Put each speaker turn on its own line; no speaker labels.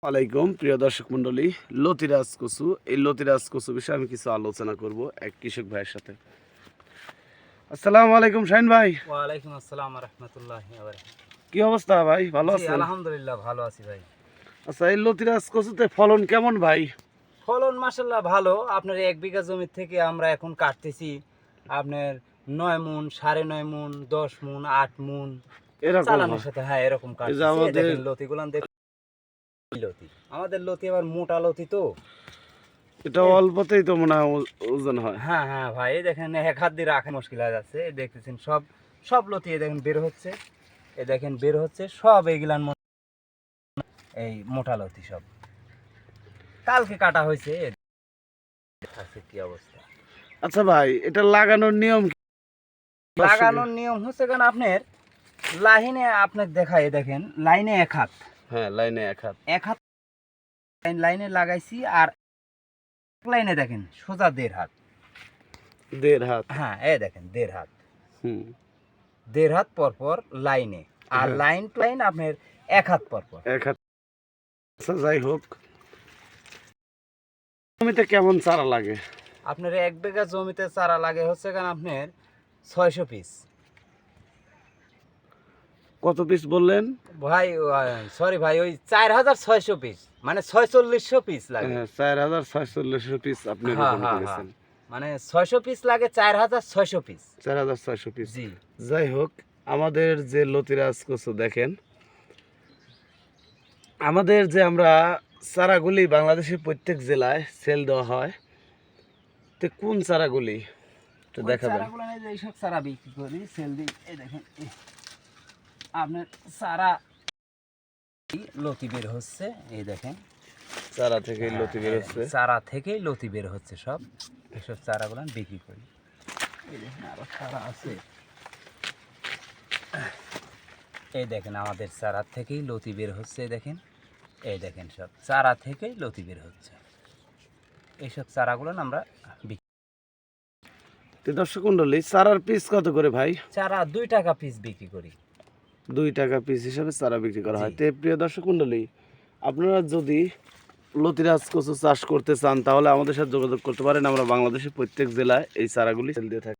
আলাইকুম প্রিয় দর্শক মন্ডলী, লতিরাজ কচু। এই লতিরাজ কচু বিষয়ে আমি কিছু আলোচনা করব এক কৃষক ভাইয়ের সাথে। আসসালামু আলাইকুম শাহিন ভাই।
ওয়ালাইকুম আসসালাম ওয়া রাহমাতুল্লাহি ওয়া বারাকাতুহু।
কি অবস্থা ভাই, ভালো
জি
আছেন?
আলহামদুলিল্লাহ ভালো আছি ভাই।
আচ্ছা, এই লতিরাজ কচুতে ফলন কেমন ভাই?
ফলন মাশাআল্লাহ ভালো। আপনার 1 বিঘা জমি থেকে আমরা এখন কাটতেছি আপনার 9 মুন, 9.5 মুন, 10 মুন, 8 মুন
এরকম
চালানোর
হয়?
সাথে এরকম
এই যে
কাটতেছি। এই
আমাদের
দেখেন লতিগুলান দেখুন লতি। আমাদের লতি আবার মোটা লতি তো।
এটা
এই
অল্পতেই তো মনে হয় ওজন হয়।
হ্যাঁ ভাই, এই দেখেন এক হাত দিয়ে রাখা মুশকিল হয়ে যাচ্ছে। এই দেখতেছেন সব লতি এই দেখেন বের হচ্ছে। এই দেখেন বের হচ্ছে সব এইগুলান এই মোটা লতি সব। কালকে কাটা হয়েছে। আছে কি অবস্থা।
আচ্ছা ভাই, এটা লাগানোর নিয়ম কি?
লাগানোর নিয়ম হচ্ছে কেন আপনার লাইনে আপনার দেখায় দেখেন লাইনে এক হাত
হ্যাঁ, লাইনে এক হাত
লাইনে লাগাইছি আর লাইনে দেখেন সোজা 1.5 হাত।
1.5 হাত।
হ্যাঁ এই দেখেন 1.5 হাত,
হুম।
1.5 হাত পর পর লাইনে আর
হ্যাঁ।
লাইন টু লাইন আপনার 1 হাত পর পর।
1 হাত। আচ্ছা, যাই হোক, জমিতে কেমন চারা লাগে?
আপনার 1 বিঘা জমিতে চারা লাগে হচ্ছে কেন আপনার 600 পিস।
কত পিস বললেন?
ভাই সরি ভাই, ওই 4600 পিস মানে 4600 পিস লাগে।
হ্যাঁ, 4600 পিস আপনি
হ্যাঁ
রোপণ
হ্যাঁ হ্যাঁ,
করেছেন।
মানে 600 পিস লাগে, 4600 পিস।
4600 পিস।
জি
যাই হোক, আমাদের যে লতিরাজ কচু দেখেন, আমাদের যে আমরা চারাগুলি বাংলাদেশের প্রত্যেক জেলায় সেল দেওয়া হয়, তো কোন চারাগুলি একটু দেখাবেন?
চারাগুলো নেই যে এইসব চারা বিক্রি করি সেল দিই। এই দেখেন আপনার চারা লতি বের হচ্ছে। এই দেখেন
চারা থেকে লতি বের হচ্ছে।
চারা থেকেই লতি বের হচ্ছে সব। এইসব চারাগুলো বিক্রি করি। এই দেখেন আরো চারা আছে। এই দেখেন আমাদের চারা থেকেই লতি বের হচ্ছে। এই দেখেন সব চারা থেকেই লতি বের হচ্ছে। এইসব চারাগুলো আমরা বিক্রি।
তো দর্শক মন্ডলী, চারার পিস কত করে ভাই?
চারা 2 টাকা পিস বিক্রি করি।
2 টাকা পিস হিসাবে চারা বিক্রি করা হয়।
জি।
তো প্রিয় দর্শক মন্ডলী, আপনারা যদি লতিরাজ কচু চাষ করতে চান তাহলে আমাদের সাথে যোগাযোগ করতে পারেন। আমরা বাংলাদেশের প্রত্যেক জেলায় এই চারাগুলি সেল দিয়ে থাকি।